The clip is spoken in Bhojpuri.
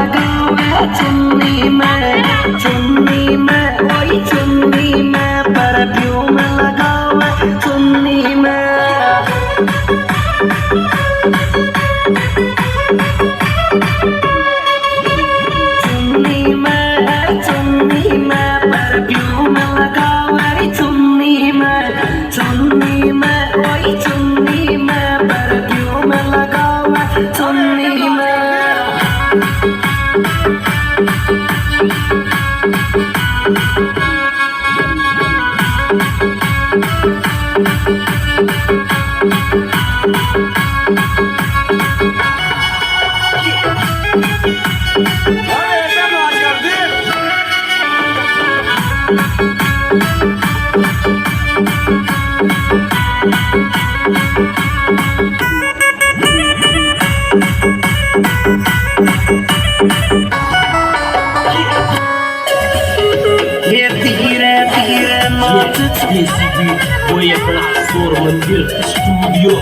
लगावे चुन्नी में ओए चुन्नी में परफ्यूम लगावे चुन्नी में परफ्यूम लगावे चुन्नी में ओए चुन्नी में परफ्यूम लगावे चुन्नी में Здесь тебе твоя платформа, Studio.